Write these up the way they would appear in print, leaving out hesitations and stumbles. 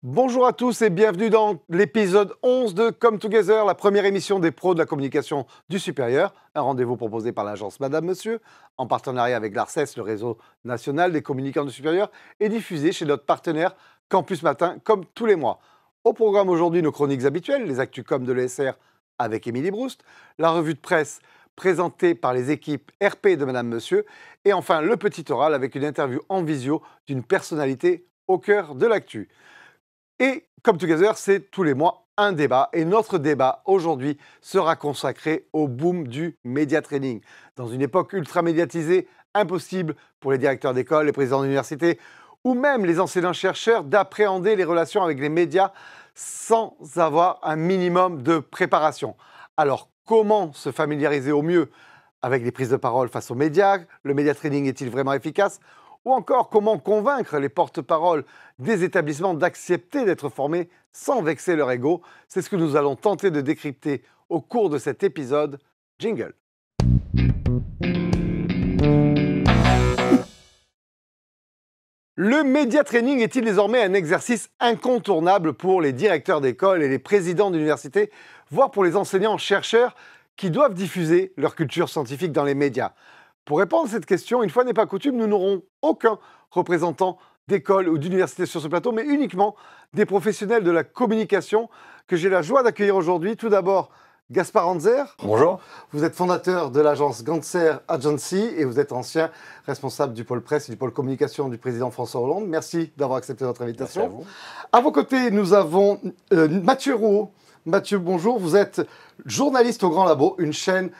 Bonjour à tous et bienvenue dans l'épisode 11 de Come Together, la première émission des pros de la communication du supérieur, un rendez-vous proposé par l'agence Madame Monsieur, en partenariat avec l'ARCES, le réseau national des communicants du supérieur, et diffusé chez notre partenaire Campus Matin, comme tous les mois. Au programme aujourd'hui, nos chroniques habituelles, les actus com de l'ESR avec Émilie Broust, la revue de presse présentée par les équipes RP de Madame Monsieur, et enfin le petit oral avec une interview en visio d'une personnalité au cœur de l'actu. Et Come Together, c'est tous les mois un débat. Et notre débat aujourd'hui sera consacré au boom du média training. Dans une époque ultra médiatisée, impossible pour les directeurs d'école, les présidents d'université ou même les enseignants-chercheurs d'appréhender les relations avec les médias sans avoir un minimum de préparation. Alors, comment se familiariser au mieux avec les prises de parole face aux médias? Le média training est-il vraiment efficace? Ou encore, comment convaincre les porte-paroles des établissements d'accepter d'être formés sans vexer leur ego? C'est ce que nous allons tenter de décrypter au cours de cet épisode. Jingle. Le média training est-il désormais un exercice incontournable pour les directeurs d'école et les présidents d'université, voire pour les enseignants-chercheurs qui doivent diffuser leur culture scientifique dans les médias? Pour répondre à cette question, une fois n'est pas coutume, nous n'aurons aucun représentant d'école ou d'université sur ce plateau, mais uniquement des professionnels de la communication que j'ai la joie d'accueillir aujourd'hui. Tout d'abord, Gaspard Anzer. Bonjour. Vous êtes fondateur de l'agence Gantzer Agency et vous êtes ancien responsable du pôle presse et du pôle communication du président François Hollande. Merci d'avoir accepté notre invitation. Merci à vous. À vos côtés, nous avons Mathieu Rouault. Mathieu, bonjour. Vous êtes journaliste au Grand Labo, une chaîne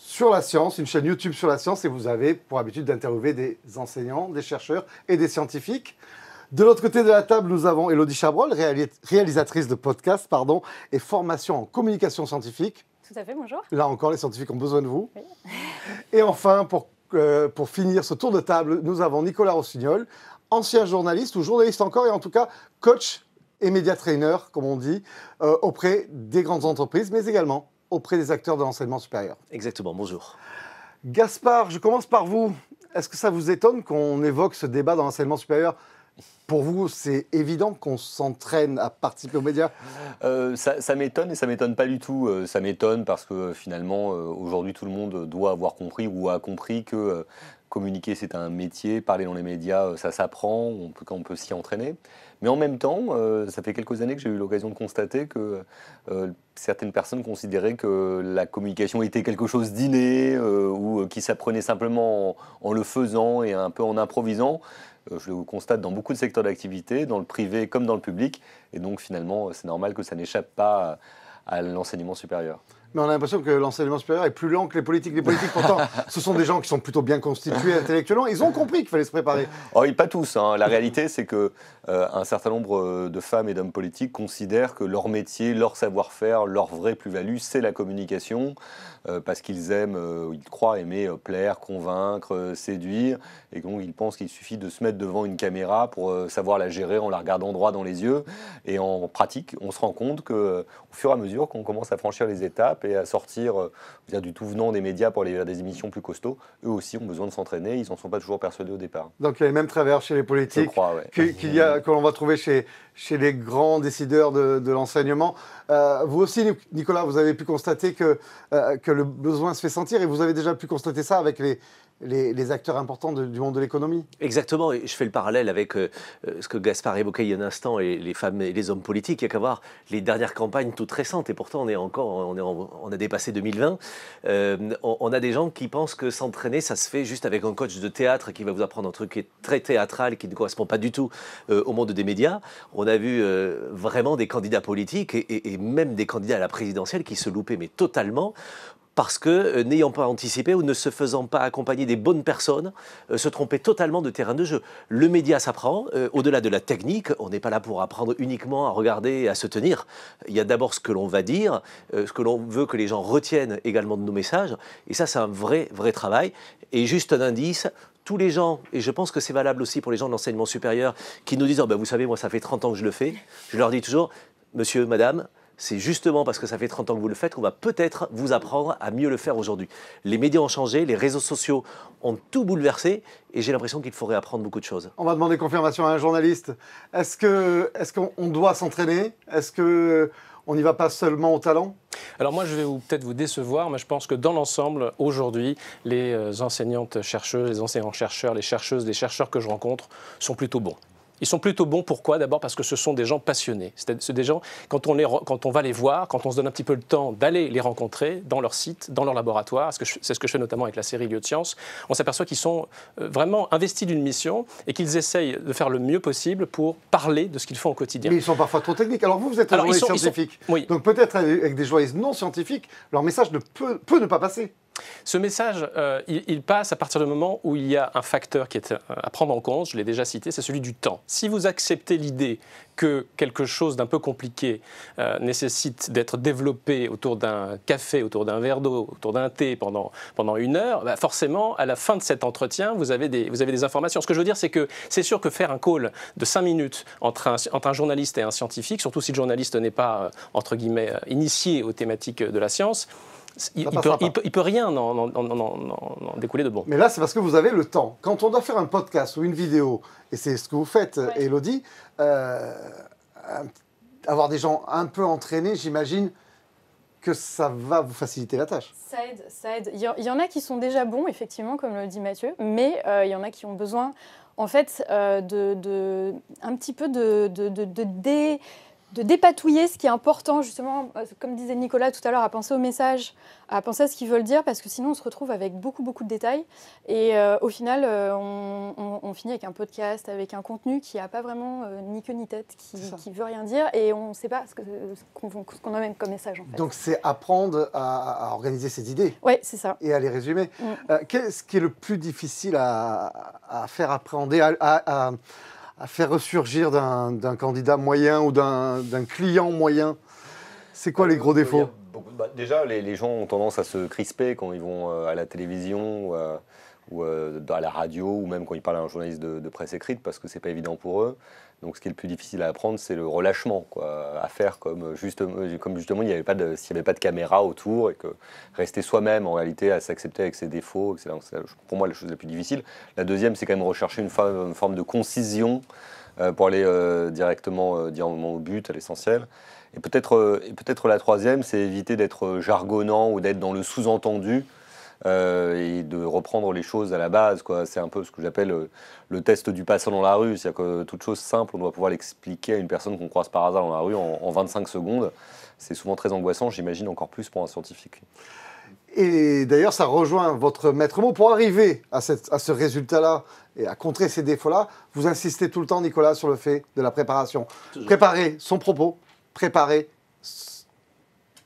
sur la science, une chaîne YouTube sur la science, et vous avez pour habitude d'interviewer des enseignants, des chercheurs et des scientifiques. De l'autre côté de la table, nous avons Élodie Chabrol, réalisatrice de podcast, et formation en communication scientifique. Tout à fait, bonjour. Là encore, les scientifiques ont besoin de vous. Oui. Et enfin, pour finir ce tour de table, nous avons Nicolas Rossignol, ancien journaliste ou journaliste encore, et en tout cas coach et média trainer, comme on dit, auprès des grandes entreprises, mais également auprès des acteurs de l'enseignement supérieur. Exactement, bonjour. Gaspard, je commence par vous. Est-ce que ça vous étonne qu'on évoque ce débat dans l'enseignement supérieur? Pour vous, c'est évident qu'on s'entraîne à participer aux médias? Ça m'étonne et ça m'étonne pas du tout. Ça m'étonne parce que finalement, aujourd'hui, tout le monde doit avoir compris ou a compris que communiquer, c'est un métier. Parler dans les médias, ça s'apprend, on peut s'y entraîner. Mais en même temps, ça fait quelques années que j'ai eu l'occasion de constater que certaines personnes considéraient que la communication était quelque chose d'inné ou qui s'apprenait simplement en le faisant et un peu en improvisant. Je le constate dans beaucoup de secteurs d'activité, dans le privé comme dans le public. Et donc finalement, c'est normal que ça n'échappe pas à l'enseignement supérieur. Mais on a l'impression que l'enseignement supérieur est plus lent que les politiques. Les politiques, pourtant, ce sont des gens qui sont plutôt bien constitués intellectuellement. Ils ont compris qu'il fallait se préparer. Oh, pas tous. Hein. La réalité, c'est qu'un certain nombre de femmes et d'hommes politiques considèrent que leur métier, leur savoir-faire, leur vraie plus-value, c'est la communication, parce qu'ils aiment, ils croient aimer plaire, convaincre, séduire, et donc ils pensent qu'il suffit de se mettre devant une caméra pour savoir la gérer en la regardant droit dans les yeux. Et en pratique, on se rend compte qu'au fur et à mesure qu'on commence à franchir les étapes et à sortir du tout venant des médias pour aller vers des émissions plus costauds, eux aussi ont besoin de s'entraîner, ils n'en sont pas toujours persuadés au départ. Donc il y a les mêmes travers chez les politiques. Je crois, ouais. Que l'on va trouver chez les grands décideurs de l'enseignement. Vous aussi, Nicolas, vous avez pu constater que le besoin se fait sentir, et vous avez déjà pu constater ça avec les acteurs importants du monde de l'économie. Exactement, et je fais le parallèle avec ce que Gaspard évoquait il y a un instant, et les femmes et les hommes politiques. Il n'y a qu'à voir les dernières campagnes toutes récentes, et pourtant on a dépassé 2020. On a des gens qui pensent que s'entraîner, ça se fait juste avec un coach de théâtre qui va vous apprendre un truc qui est très théâtral, qui ne correspond pas du tout au monde des médias. On a vu vraiment des candidats politiques et même des candidats à la présidentielle qui se loupaient mais totalement, parce que, n'ayant pas anticipé ou ne se faisant pas accompagner des bonnes personnes, se trompaient totalement de terrain de jeu. Le média s'apprend, au-delà de la technique, on n'est pas là pour apprendre uniquement à regarder et à se tenir. Il y a d'abord ce que l'on va dire, ce que l'on veut que les gens retiennent également de nos messages, et ça c'est un vrai travail. Et juste un indice, tous les gens, et je pense que c'est valable aussi pour les gens de l'enseignement supérieur, qui nous disent « Oh ben vous savez, moi ça fait 30 ans que je le fais », je leur dis toujours « Monsieur, madame », c'est justement parce que ça fait 30 ans que vous le faites qu'on va peut-être vous apprendre à mieux le faire aujourd'hui. Les médias ont changé, les réseaux sociaux ont tout bouleversé et j'ai l'impression qu'il faut réapprendre beaucoup de choses. On va demander confirmation à un journaliste. Est-ce qu'on doit s'entraîner? Est-ce qu'on n'y va pas seulement au talent? Alors moi, je vais peut-être vous décevoir, mais je pense que dans l'ensemble, aujourd'hui, les enseignantes chercheuses, les enseignants chercheurs, les chercheuses, les chercheurs que je rencontre sont plutôt bons. Ils sont plutôt bons, pourquoi? D'abord parce que ce sont des gens passionnés. C'est des gens, quand on va les voir, quand on se donne un petit peu le temps d'aller les rencontrer dans leur site, dans leur laboratoire, c'est ce que je fais notamment avec la série Lieux de Science, on s'aperçoit qu'ils sont vraiment investis d'une mission et qu'ils essayent de faire le mieux possible pour parler de ce qu'ils font au quotidien. Mais ils sont parfois trop techniques. Alors vous êtes un journaliste scientifique. Oui. Donc peut-être avec des journalistes non scientifiques, leur message peut ne pas passer. Ce message, il passe à partir du moment où il y a un facteur qui est à prendre en compte, je l'ai déjà cité, c'est celui du temps. Si vous acceptez l'idée que quelque chose d'un peu compliqué nécessite d'être développé autour d'un café, autour d'un verre d'eau, autour d'un thé pendant 1 heure, bah forcément, à la fin de cet entretien, vous avez des informations. Ce que je veux dire, c'est que c'est sûr que faire un call de 5 minutes entre un journaliste et un scientifique, surtout si le journaliste n'est pas, entre guillemets, initié aux thématiques de la science, il peut rien en découler de bon. Mais là, c'est parce que vous avez le temps. Quand on doit faire un podcast ou une vidéo, et c'est ce que vous faites, ouais. Élodie, avoir des gens un peu entraînés, j'imagine que ça va vous faciliter la tâche. Ça aide. Il y en a qui sont déjà bons, effectivement, comme le dit Mathieu, mais il y en a qui ont besoin, en fait, un petit peu de dépatouiller ce qui est important, justement, comme disait Nicolas tout à l'heure, à penser au message, à penser à ce qu'ils veulent dire, parce que sinon on se retrouve avec beaucoup de détails. Et au final, on finit avec un podcast, avec un contenu qui n'a pas vraiment ni queue ni tête, qui veut rien dire, et on ne sait pas ce qu'on amène comme message, en fait. Donc c'est apprendre à organiser ses idées. Oui, c'est ça. Et à les résumer. Qu'est-ce qui est le plus difficile à faire appréhender, à faire ressurgir d'un candidat moyen ou d'un client moyen? C'est quoi les gros défauts? Déjà, les gens ont tendance à se crisper quand ils vont à la télévision ou à la radio, ou même quand ils parlent à un journaliste de presse écrite, parce que c'est pas évident pour eux. Donc ce qui est le plus difficile à apprendre, c'est le relâchement, quoi, à faire comme justement s'il n'y avait pas de caméra autour, et que rester soi-même, en réalité, à s'accepter avec ses défauts, c'est pour moi la chose la plus difficile. La deuxième, c'est quand même rechercher une forme de concision pour aller directement au but, à l'essentiel. Et peut-être la troisième, c'est éviter d'être jargonnant ou d'être dans le sous-entendu. Et de reprendre les choses à la base, quoi. C'est un peu ce que j'appelle le test du passant dans la rue. C'est-à-dire que toute chose simple, on doit pouvoir l'expliquer à une personne qu'on croise par hasard dans la rue en 25 secondes. C'est souvent très angoissant, j'imagine encore plus pour un scientifique. Et d'ailleurs, ça rejoint votre maître mot. Pour arriver à ce résultat-là et à contrer ces défauts-là, vous insistez tout le temps, Nicolas, sur le fait de la préparation. Toujours. Préparer son propos, préparer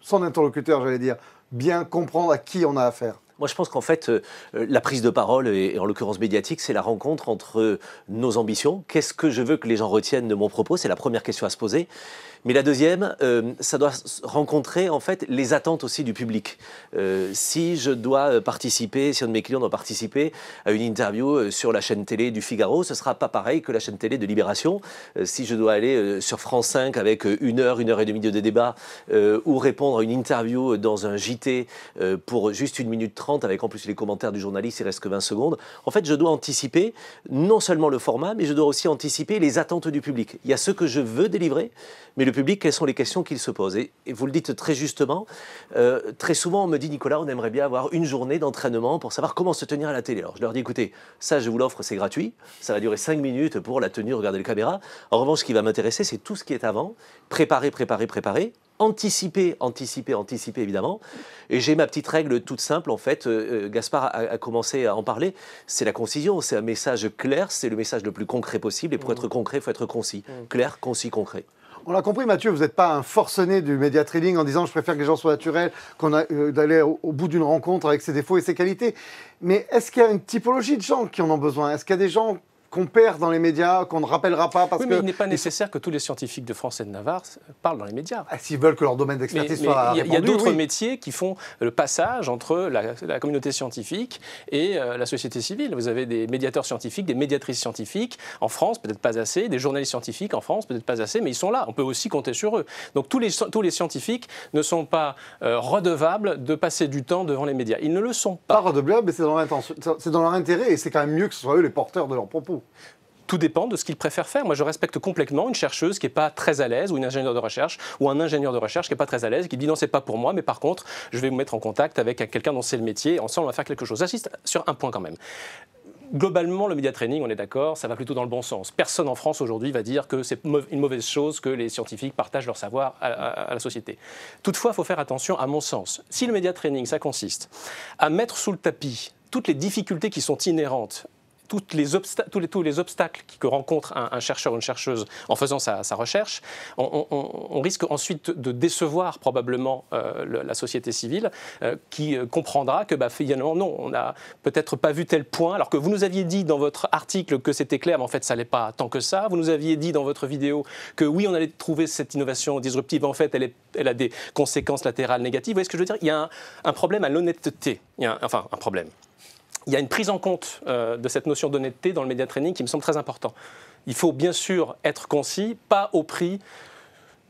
son interlocuteur, j'allais dire. Bien comprendre à qui on a affaire. Moi, je pense qu'en fait, la prise de parole, et en l'occurrence médiatique, c'est la rencontre entre nos ambitions. Qu'est-ce que je veux que les gens retiennent de mon propos? C'est la première question à se poser. Mais la deuxième, ça doit rencontrer en fait les attentes aussi du public. Si je dois participer, si un de mes clients doit participer à une interview sur la chaîne télé du Figaro, ce ne sera pas pareil que la chaîne télé de Libération. Si je dois aller sur France 5 avec 1 heure et demie de débat, ou répondre à une interview dans un JT pour juste 1 minute 30 avec en plus les commentaires du journaliste, il reste que 20 secondes. En fait, je dois anticiper non seulement le format, mais je dois aussi anticiper les attentes du public. Il y a ce que je veux délivrer, mais le public, quelles sont les questions qu'il se pose? Et vous le dites très justement, très souvent on me dit, Nicolas, on aimerait bien avoir une journée d'entraînement pour savoir comment se tenir à la télé. Alors je leur dis, écoutez, ça je vous l'offre, c'est gratuit, ça va durer 5 minutes pour la tenue, regarder les caméras. En revanche, ce qui va m'intéresser, c'est tout ce qui est avant, préparer, anticiper évidemment. Et j'ai ma petite règle toute simple, en fait, Gaspard a commencé à en parler, c'est la concision, c'est un message clair, c'est le message le plus concret possible, et pour être concret, il faut être concis. Clair, concis, concret. On l'a compris, Mathieu, vous n'êtes pas un forcené du média training en disant « je préfère que les gens soient naturels », d'aller au bout d'une rencontre avec ses défauts et ses qualités. Mais est-ce qu'il y a une typologie de gens qui en ont besoin? Est-ce qu'il y a des gens qu'on perd dans les médias, qu'on ne rappellera pas parce oui, mais que... il n'est pas nécessaire que tous les scientifiques de France et de Navarre parlent dans les médias. S'ils veulent que leur domaine d'expertise soit répandu, il y a d'autres métiers qui font le passage entre la communauté scientifique et la société civile. Vous avez des médiateurs scientifiques, des médiatrices scientifiques en France, peut-être pas assez, des journalistes scientifiques en France, peut-être pas assez, mais ils sont là. On peut aussi compter sur eux. Donc tous les scientifiques ne sont pas redevables de passer du temps devant les médias. Ils ne le sont pas. Pas redevables, mais c'est dans leur intérêt et c'est quand même mieux que ce soit eux les porteurs de leurs propos. Tout dépend de ce qu'ils préfèrent faire. Moi, je respecte complètement une chercheuse qui n'est pas très à l'aise, ou une ingénieure de recherche, ou un ingénieur de recherche qui n'est pas très à l'aise, qui dit non, c'est pas pour moi, mais par contre, je vais vous mettre en contact avec quelqu'un dont c'est le métier, et ensemble, on va faire quelque chose. J'insiste sur un point quand même. Globalement, le media training, on est d'accord, ça va plutôt dans le bon sens. Personne en France aujourd'hui va dire que c'est une mauvaise chose que les scientifiques partagent leur savoir à la société. Toutefois, il faut faire attention, à mon sens. Si le media training, ça consiste à mettre sous le tapis toutes les difficultés qui sont inhérentes, tous les obstacles que rencontre un chercheur ou une chercheuse en faisant sa recherche, on risque ensuite de décevoir probablement la société civile qui comprendra que finalement non, on n'a peut-être pas vu tel point, alors que vous nous aviez dit dans votre article que c'était clair, mais en fait ça n'allait pas tant que ça. Vous nous aviez dit dans votre vidéo que oui, on allait trouver cette innovation disruptive, mais en fait elle a des conséquences latérales négatives. Vous voyez ce que je veux dire ? Il y a un problème à l'honnêteté, enfin un problème. Il y a une prise en compte de cette notion d'honnêteté dans le media training qui me semble très important. Il faut bien sûr être concis, pas au prix,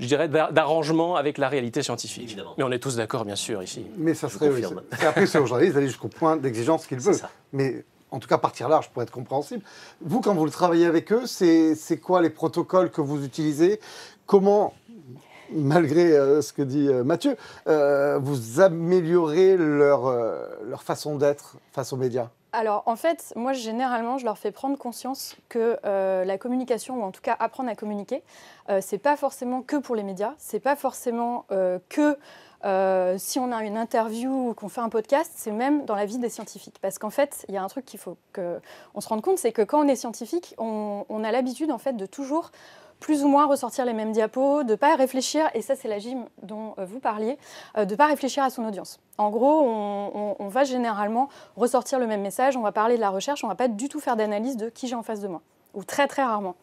je dirais, d'arrangement avec la réalité scientifique. Évidemment. Mais on est tous d'accord, bien sûr, ici. Mais ça serait... Après, c'est aux journalistes d'aller jusqu'au point d'exigence qu'ils veulent. Mais en tout cas, partir large pour être compréhensible. Vous, quand vous travaillez avec eux, c'est quoi les protocoles que vous utilisez ? Comment... Malgré ce que dit Mathieu, vous améliorez leur façon d'être face aux médias ? Alors, en fait, moi, généralement, je leur fais prendre conscience que la communication, ou en tout cas apprendre à communiquer, c'est pas forcément que pour les médias, c'est pas forcément que si on a une interview ou qu'on fait un podcast, c'est même dans la vie des scientifiques. Parce qu'en fait, il y a un truc qu'il faut qu'on se rende compte, c'est que quand on est scientifique, on a l'habitude, en fait, de toujours plus ou moins ressortir les mêmes diapos, de ne pas réfléchir, et ça c'est la gym dont vous parliez, de ne pas réfléchir à son audience. En gros, on va généralement ressortir le même message, on va parler de la recherche, on ne va pas du tout faire d'analyse de qui j'ai en face de moi, ou très très rarement.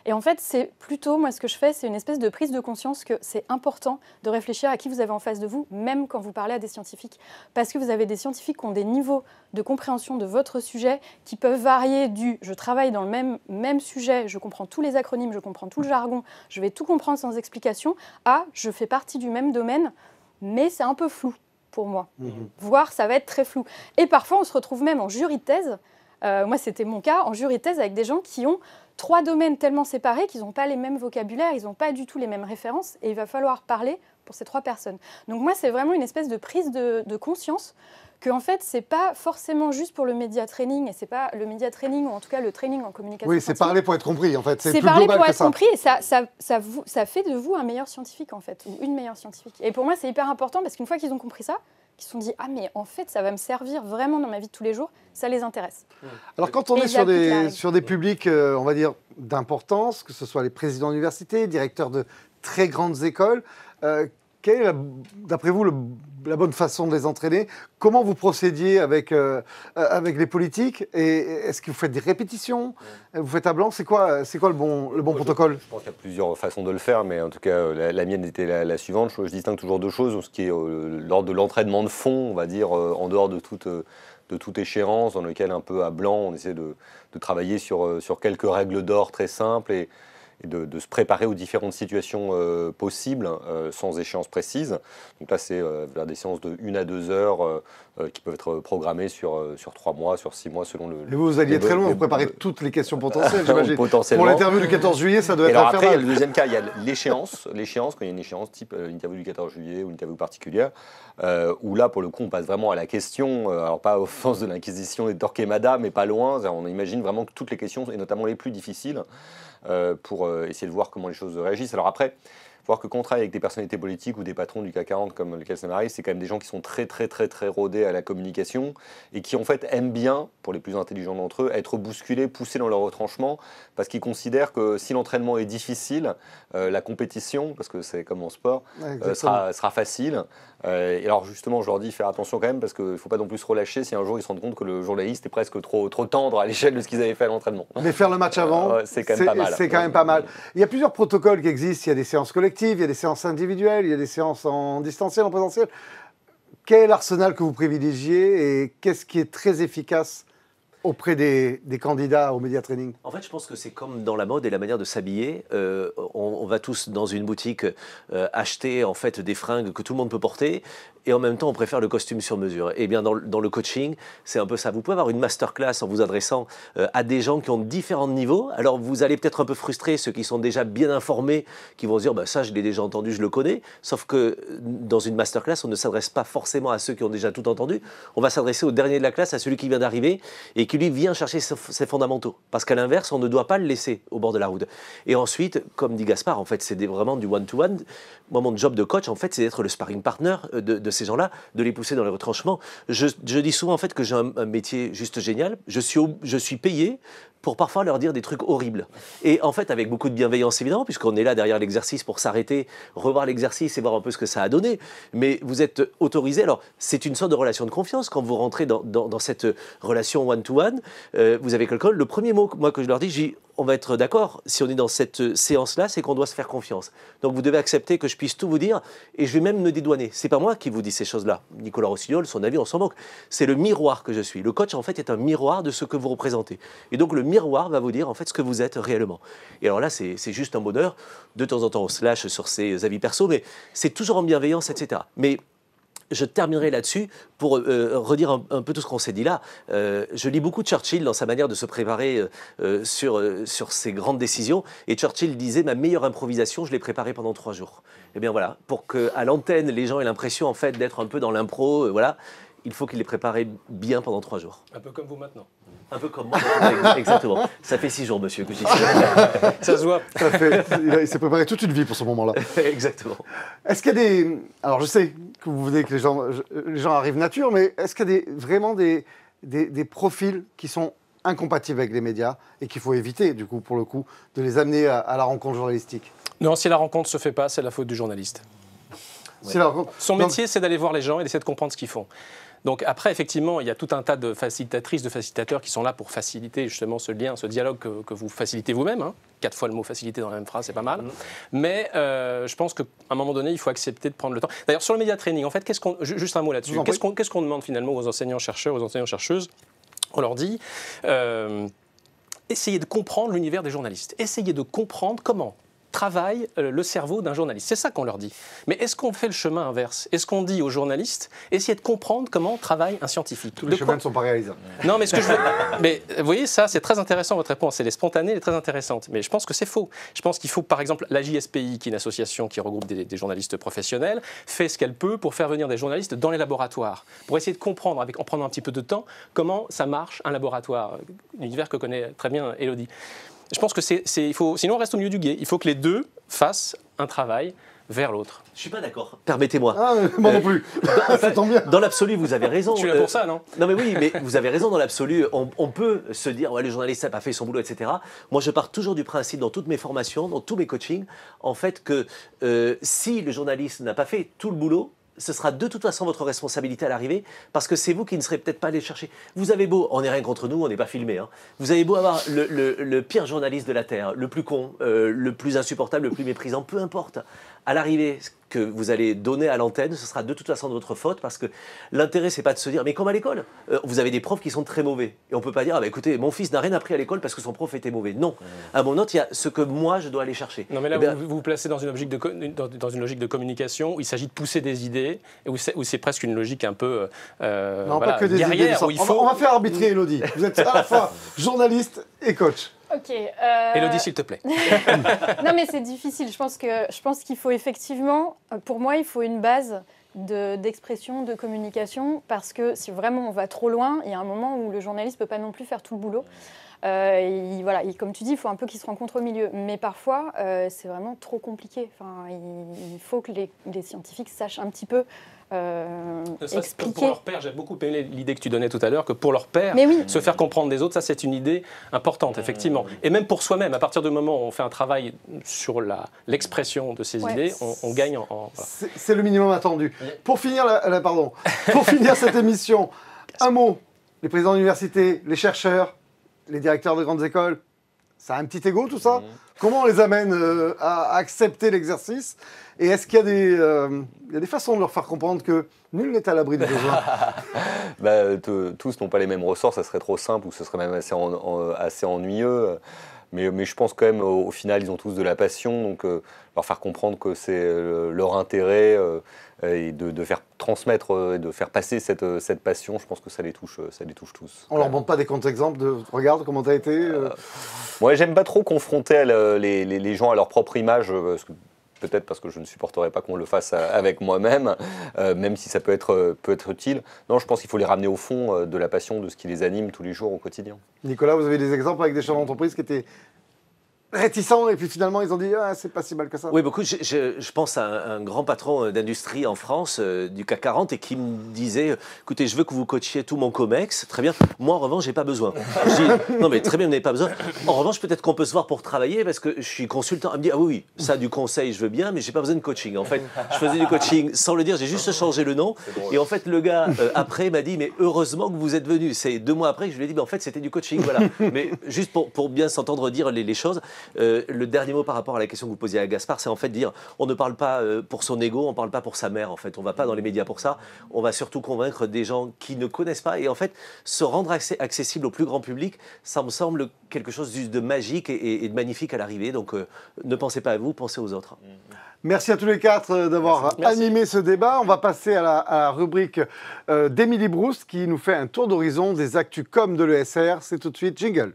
Et en fait, c'est plutôt, moi ce que je fais, c'est une espèce de prise de conscience que c'est important de réfléchir à qui vous avez en face de vous, même quand vous parlez à des scientifiques. Parce que vous avez des scientifiques qui ont des niveaux de compréhension de votre sujet qui peuvent varier du « je travaille dans le même sujet, je comprends tous les acronymes, je comprends tout le jargon, je vais tout comprendre sans explication » à « je fais partie du même domaine, mais c'est un peu flou pour moi ». Voire ça va être très flou. Et parfois, on se retrouve même en jury de thèse. Moi, c'était mon cas, en jury de thèse avec des gens qui ont 3 domaines tellement séparés qu'ils n'ont pas les mêmes vocabulaires, ils n'ont pas du tout les mêmes références, et il va falloir parler pour ces 3 personnes. Donc moi, c'est vraiment une espèce de prise de conscience que en fait, c'est pas forcément juste pour le media training, et c'est pas le media training, ou en tout cas le training en communication. Oui, c'est parler pour être compris, en fait. C'est parler pour être compris, et ça fait de vous un meilleur scientifique, en fait, ou une meilleure scientifique. Et pour moi, c'est hyper important, parce qu'une fois qu'ils ont compris ça, qu'ils se sont dit « Ah, mais en fait, ça va me servir vraiment dans ma vie de tous les jours », ça les intéresse. Alors, quand on est sur des publics, on va dire, d'importance, que ce soit les présidents d'université, directeurs de très grandes écoles, quelle est, d'après vous, la bonne façon de les entraîner ? Comment vous procédiez avec les politiques ? Et est-ce que vous faites des répétitions ? Vous faites à blanc ? C'est quoi le bon protocole ? Je pense qu'il y a plusieurs façons de le faire, mais en tout cas, la mienne était la suivante. Je distingue toujours 2 choses. Ce qui est lors de l'entraînement de fond, on va dire, en dehors de toute échéance, dans lequel un peu à blanc, on essaie de travailler sur quelques règles d'or très simples et de se préparer aux différentes situations possibles sans échéance précise. Donc là, c'est vers des séances de 1 à 2 heures qui peuvent être programmées sur 3 mois, sur 6 mois, selon le... Mais vous alliez très loin, vous préparez toutes les questions potentielles, j'imagine. Pour l'interview du 14 juillet, ça doit être infernal. Après, il y a le deuxième cas, il y a l'échéance, quand il y a une échéance type l'interview du 14 juillet ou une interview particulière, où là, pour le coup, on passe vraiment à la question, alors pas au sens de l'inquisition des Torquemada, mais pas loin, on imagine vraiment que toutes les questions, et notamment les plus difficiles, pour essayer de voir comment les choses réagissent. Alors après, voir que quand on travaille avec des personnalités politiques ou des patrons du CAC 40 comme lequel ça m'arrive, c'est quand même des gens qui sont très rodés à la communication et qui en fait aiment bien, pour les plus intelligents d'entre eux, être bousculés, poussés dans leur retranchement parce qu'ils considèrent que si l'entraînement est difficile, la compétition, parce que c'est comme en sport, sera facile. Et alors justement, je leur dis faire attention quand même parce qu'il ne faut pas non plus se relâcher si un jour ils se rendent compte que le journaliste est presque trop tendre à l'échelle de ce qu'ils avaient fait à l'entraînement. Mais faire le match avant, c'est quand même pas mal. C'est quand même pas mal. Il y a plusieurs protocoles qui existent. Il y a des séances collectives, il y a des séances individuelles, il y a des séances en distanciel, en présentiel. Quel est l'arsenal que vous privilégiez et qu'est-ce qui est très efficace auprès des candidats au Media Training? En fait, je pense que c'est comme dans la mode et la manière de s'habiller. On va tous dans une boutique acheter en fait des fringues que tout le monde peut porter et en même temps, on préfère le costume sur mesure. Et bien, dans le coaching, c'est un peu ça. Vous pouvez avoir une masterclass en vous adressant à des gens qui ont différents niveaux. Alors, vous allez peut-être un peu frustrer ceux qui sont déjà bien informés, qui vont se dire bah, « ça, je l'ai déjà entendu, je le connais ». Sauf que dans une masterclass, on ne s'adresse pas forcément à ceux qui ont déjà tout entendu. On va s'adresser au dernier de la classe, à celui qui vient d'arriver et qui lui vient chercher ses fondamentaux. Parce qu'à l'inverse, on ne doit pas le laisser au bord de la route. Et ensuite, comme dit Gaspard, en fait, c'est vraiment du one-to-one. Moi, mon job de coach, en fait, c'est d'être le sparring partner de ces gens-là, de les pousser dans les retranchements. Je dis souvent, en fait, que j'ai un métier juste génial. Je suis payé pour parfois leur dire des trucs horribles. Et en fait, avec beaucoup de bienveillance, évidemment, puisqu'on est là derrière l'exercice pour s'arrêter, revoir l'exercice et voir un peu ce que ça a donné. Mais vous êtes autorisé. Alors, c'est une sorte de relation de confiance. Quand vous rentrez dans cette relation one-to-one, vous avez quelqu'un. Le premier mot moi, que je leur dis, on va être d'accord, si on est dans cette séance-là, c'est qu'on doit se faire confiance. Donc vous devez accepter que je puisse tout vous dire et je vais même me dédouaner. C'est pas moi qui vous dis ces choses-là. Nicolas Rossignol, son avis, on s'en moque. C'est le miroir que je suis. Le coach, en fait, est un miroir de ce que vous représentez. Et donc le miroir va vous dire, en fait, ce que vous êtes réellement. Et alors là, c'est juste un bonheur. De temps en temps, on se lâche sur ses avis perso, mais c'est toujours en bienveillance, etc. Mais je terminerai là-dessus pour redire un peu tout ce qu'on s'est dit là. Je lis beaucoup de Churchill dans sa manière de se préparer sur ses grandes décisions. Et Churchill disait « Ma meilleure improvisation, je l'ai préparée pendant 3 jours ». Eh bien voilà, pour qu'à l'antenne, les gens aient l'impression en fait d'être un peu dans l'impro, voilà, il faut qu'il les prépare bien pendant 3 jours. Un peu comme vous maintenant. Un peu comme moi, exactement. Ça fait 6 jours, monsieur, que j'y suis. Ça se voit. Il s'est préparé toute une vie pour ce moment-là. Exactement. Est-ce qu'il y a des... Alors, je sais que vous voulez que les gens arrivent nature, mais est-ce qu'il y a vraiment des profils qui sont incompatibles avec les médias et qu'il faut éviter, du coup, pour le coup, de les amener à la rencontre journalistique? Non, si la rencontre ne se fait pas, c'est la faute du journaliste. Ouais. Son métier, c'est d'aller voir les gens et d'essayer de comprendre ce qu'ils font. Donc après, effectivement, il y a tout un tas de facilitatrices, de facilitateurs qui sont là pour faciliter justement ce lien, ce dialogue que vous facilitez vous-même. 4 fois le mot faciliter dans la même phrase, c'est pas mal. Mais je pense qu'à un moment donné, il faut accepter de prendre le temps. D'ailleurs, sur le média training, en fait, juste un mot là-dessus. Qu'est-ce qu'on demande finalement aux enseignants-chercheurs, aux enseignants-chercheuses? On leur dit essayez de comprendre l'univers des journalistes. Essayez de comprendre comment travaille le cerveau d'un journaliste. C'est ça qu'on leur dit. Mais est-ce qu'on fait le chemin inverse? Est-ce qu'on dit aux journalistes, essayez de comprendre comment travaille un scientifique? Tous les chemins ne sont pas réalisables. Non, mais mais vous voyez, ça, c'est très intéressant, votre réponse. Elle est spontanée, elle est très intéressante. Mais je pense que c'est faux. Je pense qu'il faut, par exemple, la JSPI, qui est une association qui regroupe des journalistes professionnels, fait ce qu'elle peut pour faire venir des journalistes dans les laboratoires, pour essayer de comprendre, en prenant un petit peu de temps, comment ça marche un laboratoire. L'univers que connaît très bien Élodie. Je pense que sinon on reste au milieu du gué. Il faut que les deux fassent un travail vers l'autre. Je suis pas d'accord. Permettez-moi. Ah, moi non plus. Ça tombe bien. Dans l'absolu, vous avez raison. Tu es là pour ça, non? Non mais oui, mais vous avez raison dans l'absolu. On peut se dire, ouais, le journaliste n'a pas fait son boulot, etc. Moi, je pars toujours du principe, dans toutes mes formations, dans tous mes coachings, en fait, que si le journaliste n'a pas fait tout le boulot, ce sera de toute façon votre responsabilité à l'arrivée, parce que c'est vous qui ne serez peut-être pas allé le chercher. Vous avez beau, on n'est rien contre nous, on n'est pas filmé, hein. Vous avez beau avoir le pire journaliste de la Terre, le plus con, le plus insupportable, le plus méprisant, peu importe. À l'arrivée, ce que vous allez donner à l'antenne, ce sera de toute façon de votre faute, parce que l'intérêt, c'est pas de se dire, mais comme à l'école, vous avez des profs qui sont très mauvais. Et on peut pas dire, ah bah écoutez, mon fils n'a rien appris à l'école parce que son prof était mauvais. Non. À mon autre, il y a ce que moi, je dois aller chercher. Non, mais là, vous vous placez dans une logique de communication où il s'agit de pousser des idées, et où c'est presque une logique un peu non, pas que des guerrière. idées. On va faire arbitrer Élodie. Vous êtes à la fois journaliste et coach. Ok. Élodie, s'il te plaît. Non, mais c'est difficile. Je pense qu'il faut effectivement, pour moi, il faut une base d'expression, de communication, parce que si vraiment on va trop loin, il y a un moment où le journaliste ne peut pas non plus faire tout le boulot. Comme tu dis, il faut un peu qu'ils se rencontrent au milieu. Mais parfois, c'est vraiment trop compliqué. Enfin, il faut que les scientifiques sachent un petit peu expliquer. Pour leur père, j'ai beaucoup aimé l'idée que tu donnais tout à l'heure, que pour leur père, oui. se faire comprendre des autres, ça c'est une idée importante, effectivement. Et même pour soi-même, à partir du moment où on fait un travail sur l'expression de ces idées, on gagne en... Voilà. C'est le minimum attendu. Pour finir, pour finir cette émission, un mot. Les présidents d'université, les chercheurs, les directeurs de grandes écoles, ça a un petit ego tout ça. Comment on les amène à accepter l'exercice? Et est-ce qu'il y a des façons de leur faire comprendre que nul n'est à l'abri de besoin? Tous n'ont pas les mêmes ressorts, ça serait trop simple ou ce serait même assez ennuyeux. Mais je pense quand même, au final, ils ont tous de la passion, donc leur faire comprendre que c'est leur intérêt et de faire transmettre, de faire passer cette passion, je pense que ça les touche tous. On leur montre pas des contre-exemples de « regarde comment t'as été Moi, j'aime pas trop confronter les gens à leur propre image, peut-être parce que je ne supporterais pas qu'on le fasse avec moi-même, même si ça peut être utile. Non, je pense qu'il faut les ramener au fond de la passion, de ce qui les anime tous les jours au quotidien. Nicolas, vous avez des exemples avec des chefs d'entreprise qui étaient réticents et puis finalement ils ont dit c'est pas si mal que ça. Oui, beaucoup. Je pense à un grand patron d'industrie en France, du CAC 40, et qui me disait écoutez, je veux que vous coachiez tout mon COMEX. Très bien. Moi, en revanche, j'ai pas besoin. Je dis non, mais très bien, vous n'avez pas besoin. En revanche, peut-être qu'on peut se voir pour travailler parce que je suis consultant. Elle me dit ah oui, ça, du conseil, je veux bien, mais j'ai pas besoin de coaching. En fait, je faisais du coaching sans le dire, j'ai juste changé le nom. Et en fait, le gars, après, m'a dit mais heureusement que vous êtes venu. C'est 2 mois après que je lui ai dit en fait, c'était du coaching. Voilà. Mais juste pour bien s'entendre dire les choses. Le dernier mot par rapport à la question que vous posiez à Gaspard, c'est en fait dire on ne parle pas pour son ego, on ne parle pas pour sa mère en fait. On ne va pas dans les médias pour ça. On va surtout convaincre des gens qui ne connaissent pas. Et en fait, se rendre accessible au plus grand public, ça me semble quelque chose de magique et de magnifique à l'arrivée. Donc ne pensez pas à vous, pensez aux autres. Merci à tous les 4 d'avoir animé ce débat. On va passer à la rubrique d'Émilie Brousse qui nous fait un tour d'horizon des actus com de l'ESR. C'est tout de suite jingle.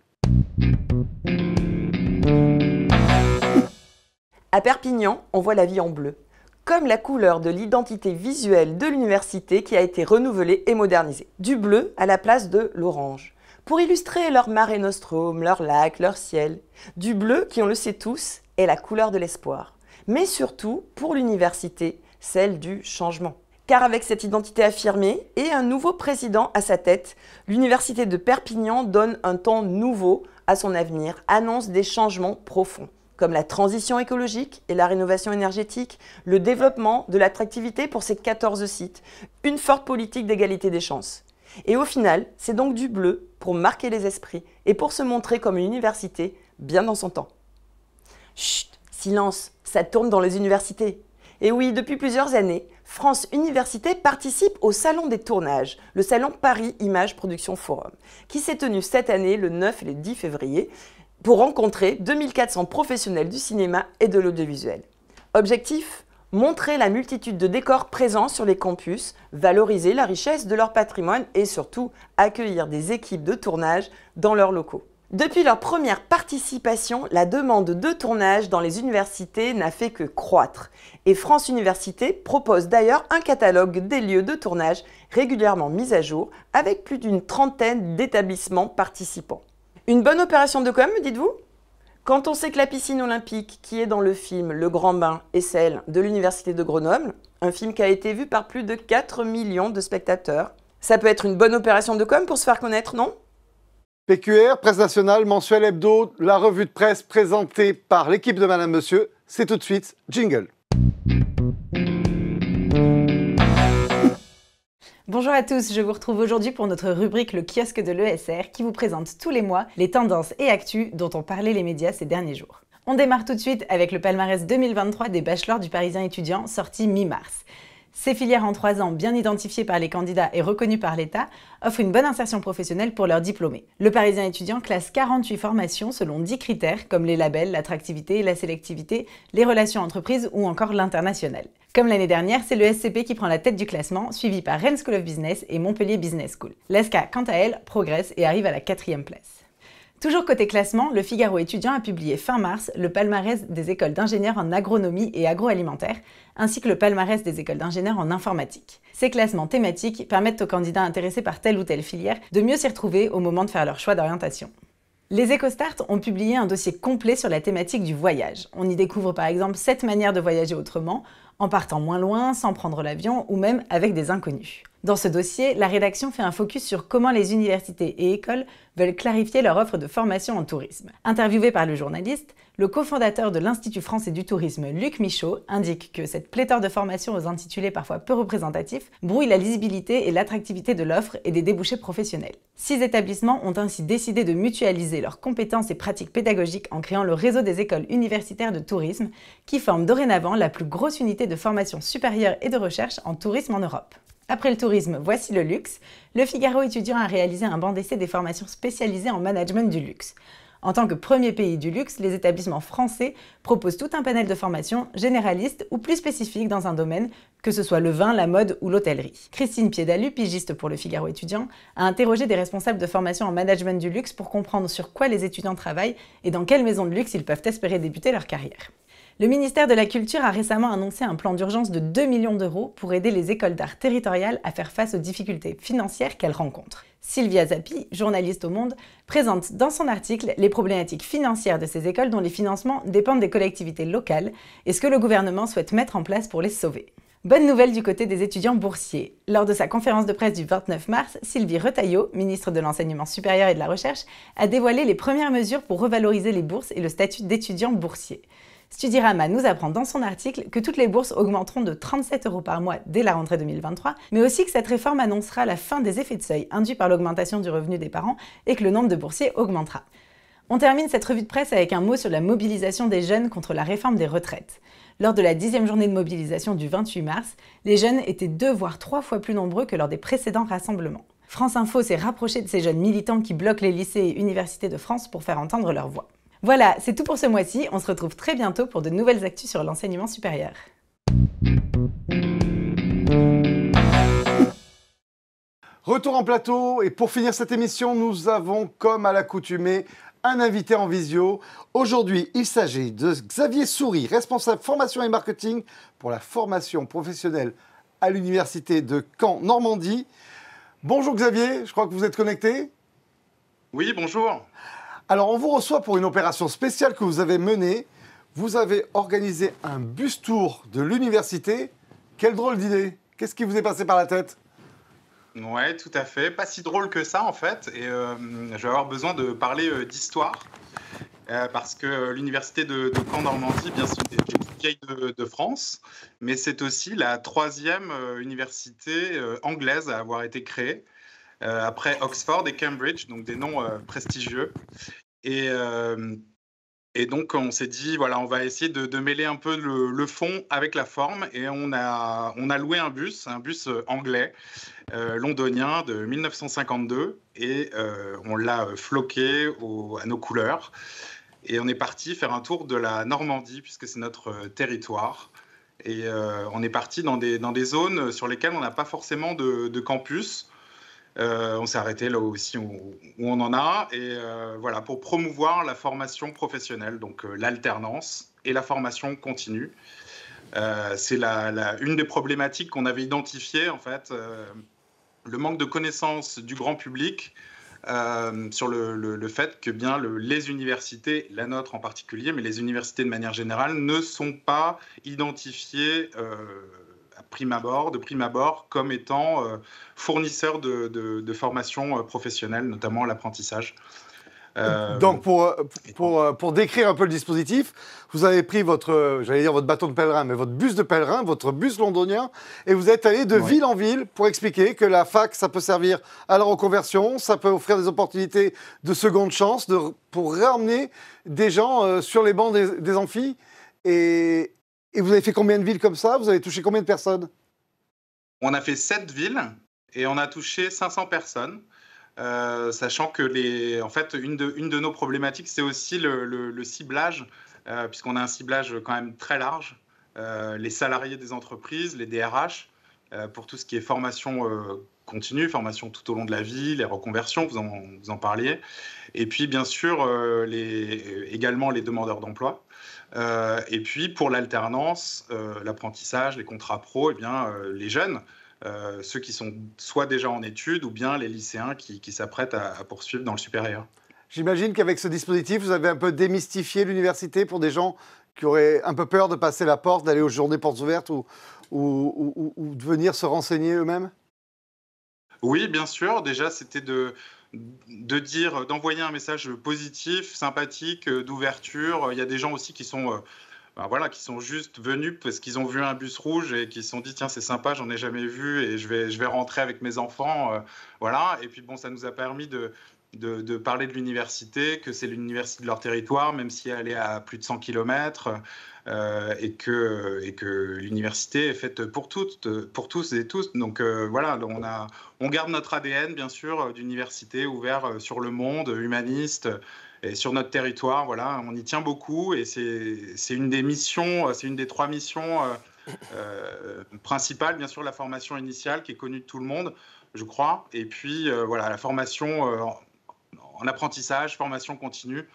À Perpignan, on voit la vie en bleu, comme la couleur de l'identité visuelle de l'université qui a été renouvelée et modernisée. Du bleu à la place de l'orange, pour illustrer leur Mare Nostrum, leur lac, leur ciel. Du bleu qui, on le sait tous, est la couleur de l'espoir, mais surtout, pour l'université, celle du changement. Car avec cette identité affirmée et un nouveau président à sa tête, l'université de Perpignan donne un ton nouveau à son avenir, annonce des changements profonds, comme la transition écologique et la rénovation énergétique, le développement de l'attractivité pour ces 14 sites, une forte politique d'égalité des chances. Et au final, c'est donc du bleu pour marquer les esprits et pour se montrer comme une université bien dans son temps. Chut, silence, ça tourne dans les universités. Et oui, depuis plusieurs années, France Université participe au Salon des tournages, le Salon Paris Images Production Forum, qui s'est tenu cette année le 9 et le 10 février, pour rencontrer 2400 professionnels du cinéma et de l'audiovisuel. Objectif : montrer la multitude de décors présents sur les campus, valoriser la richesse de leur patrimoine et surtout accueillir des équipes de tournage dans leurs locaux. Depuis leur première participation, la demande de tournage dans les universités n'a fait que croître. Et France Université propose d'ailleurs un catalogue des lieux de tournage régulièrement mis à jour avec plus d'une trentaine d'établissements participants. Une bonne opération de com, dites-vous ? Quand on sait que la piscine olympique, qui est dans le film Le Grand Bain, est celle de l'Université de Grenoble, un film qui a été vu par plus de 4 millions de spectateurs, ça peut être une bonne opération de com pour se faire connaître, non ? PQR, Presse Nationale, Mensuel Hebdo, la revue de presse présentée par l'équipe de Madame Monsieur. C'est tout de suite jingle. Bonjour à tous, je vous retrouve aujourd'hui pour notre rubrique Le kiosque de l'ESR qui vous présente tous les mois les tendances et actus dont ont parlé les médias ces derniers jours. On démarre tout de suite avec le palmarès 2023 des bachelors du Parisien étudiant sorti mi-mars. Ces filières en 3 ans, bien identifiées par les candidats et reconnues par l'État, offrent une bonne insertion professionnelle pour leurs diplômés. Le Parisien étudiant classe 48 formations selon 10 critères comme les labels, l'attractivité, la sélectivité, les relations entreprises ou encore l'international. Comme l'année dernière, c'est le SCP qui prend la tête du classement, suivi par Rennes School of Business et Montpellier Business School. L'ESCA, quant à elle, progresse et arrive à la 4e place. Toujours côté classement, le Figaro étudiant a publié fin mars le palmarès des écoles d'ingénieurs en agronomie et agroalimentaire, ainsi que le palmarès des écoles d'ingénieurs en informatique. Ces classements thématiques permettent aux candidats intéressés par telle ou telle filière de mieux s'y retrouver au moment de faire leur choix d'orientation. Les EcoStart ont publié un dossier complet sur la thématique du voyage. On y découvre par exemple 7 manières de voyager autrement, en partant moins loin, sans prendre l'avion ou même avec des inconnus. Dans ce dossier, la rédaction fait un focus sur comment les universités et écoles veulent clarifier leur offre de formation en tourisme. Interviewé par le journaliste, le cofondateur de l'Institut français du tourisme, Luc Michaud, indique que cette pléthore de formations aux intitulés parfois peu représentatifs brouille la lisibilité et l'attractivité de l'offre et des débouchés professionnels. 6 établissements ont ainsi décidé de mutualiser leurs compétences et pratiques pédagogiques en créant le réseau des écoles universitaires de tourisme, qui forme dorénavant la plus grosse unité de formation supérieure et de recherche en tourisme en Europe. Après le tourisme, voici le luxe. Le Figaro étudiant a réalisé un banc d'essai des formations spécialisées en management du luxe. En tant que premier pays du luxe, les établissements français proposent tout un panel de formations généralistes ou plus spécifiques dans un domaine, que ce soit le vin, la mode ou l'hôtellerie. Christine Piedalu, pigiste pour le Figaro étudiant, a interrogé des responsables de formation en management du luxe pour comprendre sur quoi les étudiants travaillent et dans quelles maisons de luxe ils peuvent espérer débuter leur carrière. Le ministère de la Culture a récemment annoncé un plan d'urgence de 2 millions d'euros pour aider les écoles d'art territoriales à faire face aux difficultés financières qu'elles rencontrent. Sylvia Zappi, journaliste au Monde, présente dans son article les problématiques financières de ces écoles dont les financements dépendent des collectivités locales et ce que le gouvernement souhaite mettre en place pour les sauver. Bonne nouvelle du côté des étudiants boursiers. Lors de sa conférence de presse du 29 mars, Sylvie Retailleau, ministre de l'Enseignement supérieur et de la Recherche, a dévoilé les premières mesures pour revaloriser les bourses et le statut d'étudiant boursier. Studirama nous apprend dans son article que toutes les bourses augmenteront de 37 € par mois dès la rentrée 2023, mais aussi que cette réforme annoncera la fin des effets de seuil induits par l'augmentation du revenu des parents et que le nombre de boursiers augmentera. On termine cette revue de presse avec un mot sur la mobilisation des jeunes contre la réforme des retraites. Lors de la 10e journée de mobilisation du 28 mars, les jeunes étaient 2 voire 3 fois plus nombreux que lors des précédents rassemblements. France Info s'est rapproché de ces jeunes militants qui bloquent les lycées et universités de France pour faire entendre leur voix. Voilà, c'est tout pour ce mois-ci. On se retrouve très bientôt pour de nouvelles actus sur l'enseignement supérieur. Retour en plateau, et pour finir cette émission, nous avons, comme à l'accoutumée, un invité en visio. Aujourd'hui, il s'agit de Xavier Soury, responsable formation et marketing pour la formation professionnelle à l'université de Caen, Normandie. Bonjour Xavier, je crois que vous êtes connecté. Oui, bonjour. Alors, on vous reçoit pour une opération spéciale que vous avez menée. Vous avez organisé un bus tour de l'université. Quelle drôle d'idée! Qu'est-ce qui vous est passé par la tête? Ouais, tout à fait. Pas si drôle que ça, en fait. Et je vais avoir besoin de parler d'histoire. Parce que l'université de Caen Normandie, bien sûr, est la plus vieille de France. Mais c'est aussi la 3e université anglaise à avoir été créée. Après Oxford et Cambridge, donc des noms prestigieux. Et donc, on s'est dit, voilà, on va essayer de mêler un peu le fond avec la forme. Et on a loué un bus anglais, londonien de 1952. Et on l'a floqué à nos couleurs. Et on est parti faire un tour de la Normandie, puisque c'est notre territoire. Et on est parti dans des zones sur lesquelles on n'a pas forcément de campus. On s'est arrêté là aussi où on en a, et voilà, pour promouvoir la formation professionnelle, donc l'alternance et la formation continue. C'est une des problématiques qu'on avait identifiées, en fait, le manque de connaissances du grand public sur le fait que bien les universités, la nôtre en particulier, mais les universités de manière générale, ne sont pas identifiées de prime abord, comme étant fournisseurs de formation professionnelle, notamment l'apprentissage. Donc, pour décrire un peu le dispositif, vous avez pris votre bâton de pèlerin, mais votre bus de pèlerin, votre bus londonien, et vous êtes allé de ville en ville pour expliquer que la fac, ça peut servir à la reconversion, ça peut offrir des opportunités de seconde chance, pour ramener des gens sur les bancs des amphis. Et vous avez fait combien de villes comme ça? Vous avez touché combien de personnes? On a fait 7 villes et on a touché 500 personnes. Sachant que en fait, une de nos problématiques, c'est aussi le ciblage, puisqu'on a un ciblage quand même très large. Les salariés des entreprises, les DRH, pour tout ce qui est formation continue, formation tout au long de la vie, les reconversions, vous en parliez. Et puis, bien sûr, également les demandeurs d'emploi. Et puis, pour l'alternance, l'apprentissage, les contrats pro, eh bien, les jeunes, ceux qui sont soit déjà en études ou bien les lycéens qui s'apprêtent à poursuivre dans le supérieur. J'imagine qu'avec ce dispositif, vous avez un peu démystifié l'université pour des gens qui auraient un peu peur de passer la porte, d'aller aux journées portes ouvertes ou de venir se renseigner eux-mêmes. Oui, bien sûr. Déjà, c'était d'envoyer un message positif, sympathique, d'ouverture. Il y a des gens aussi qui sont, qui sont juste venus parce qu'ils ont vu un bus rouge et qui se sont dit, tiens, c'est sympa, j'en ai jamais vu et je vais rentrer avec mes enfants. Voilà. Et puis, bon, ça nous a permis de parler de l'université, que c'est l'université de leur territoire, même si elle est à plus de 100 km, et que l'université est faite pour tous et tous. Donc voilà, on garde notre ADN, bien sûr, d'université ouvert sur le monde, humaniste, et sur notre territoire. Voilà, on y tient beaucoup, et c'est une des missions, c'est une des 3 missions principales, bien sûr, la formation initiale, qui est connue de tout le monde, je crois, et puis voilà, la formation en apprentissage, formation continue.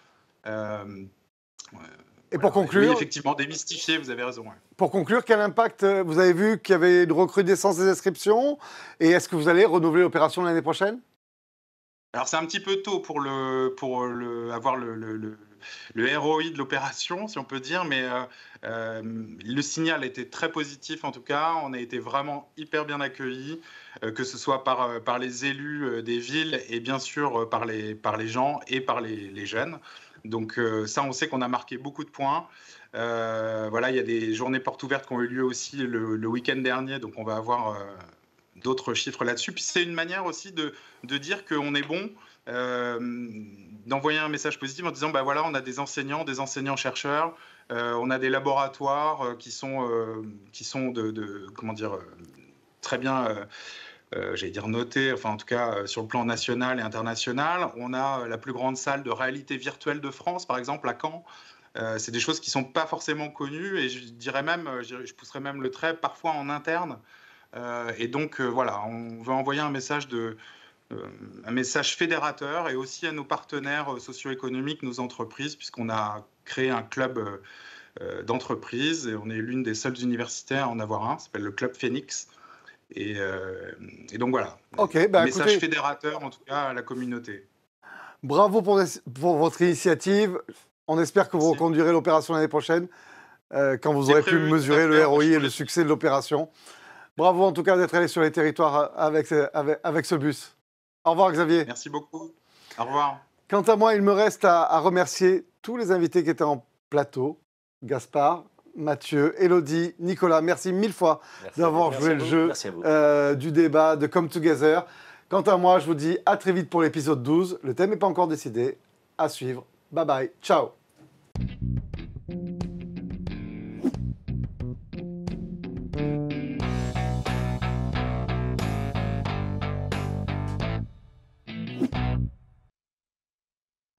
Et pour conclure, oui, effectivement, démystifier, vous avez raison. Ouais. Pour conclure, quel impact vous avez vu qu'il y avait une recrudescence des inscriptions et est-ce que vous allez renouveler l'opération l'année prochaine? Alors c'est un petit peu tôt pour avoir le ROI de l'opération, si on peut dire, mais le signal était très positif en tout cas. On a été vraiment hyper bien accueillis, que ce soit par les élus des villes et bien sûr par les gens et par les jeunes. Donc ça, on sait qu'on a marqué beaucoup de points. Voilà, il y a des journées portes ouvertes qui ont eu lieu aussi le week-end dernier, donc on va avoir d'autres chiffres là-dessus. Puis c'est une manière aussi de dire qu'on est bon, d'envoyer un message positif en disant, voilà, on a des enseignants-chercheurs, on a des laboratoires qui sont comment dire, très bien... j'allais dire noté, enfin en tout cas sur le plan national et international. On a la plus grande salle de réalité virtuelle de France, par exemple à Caen. C'est des choses qui ne sont pas forcément connues et je dirais même, je pousserais même le trait, parfois en interne. Et donc voilà, on veut envoyer un message fédérateur et aussi à nos partenaires socio-économiques, nos entreprises, puisqu'on a créé un club d'entreprise et on est l'une des seules universités à en avoir un, ça s'appelle le Club Phoenix. Et donc voilà, message fédérateur en tout cas à la communauté. Bravo pour votre initiative. On espère que vous reconduirez l'opération l'année prochaine, quand vous aurez pu mesurer le ROI et le succès de l'opération. Bravo en tout cas d'être allé sur les territoires avec ce bus. Au revoir Xavier. Merci beaucoup. Au revoir. Quant à moi, il me reste à remercier tous les invités qui étaient en plateau. Gaspard, Mathieu, Élodie, Nicolas, merci 1000 fois d'avoir joué le jeu du débat, de Come Together. Quant à moi, je vous dis à très vite pour l'épisode 12. Le thème n'est pas encore décidé. À suivre. Bye bye. Ciao.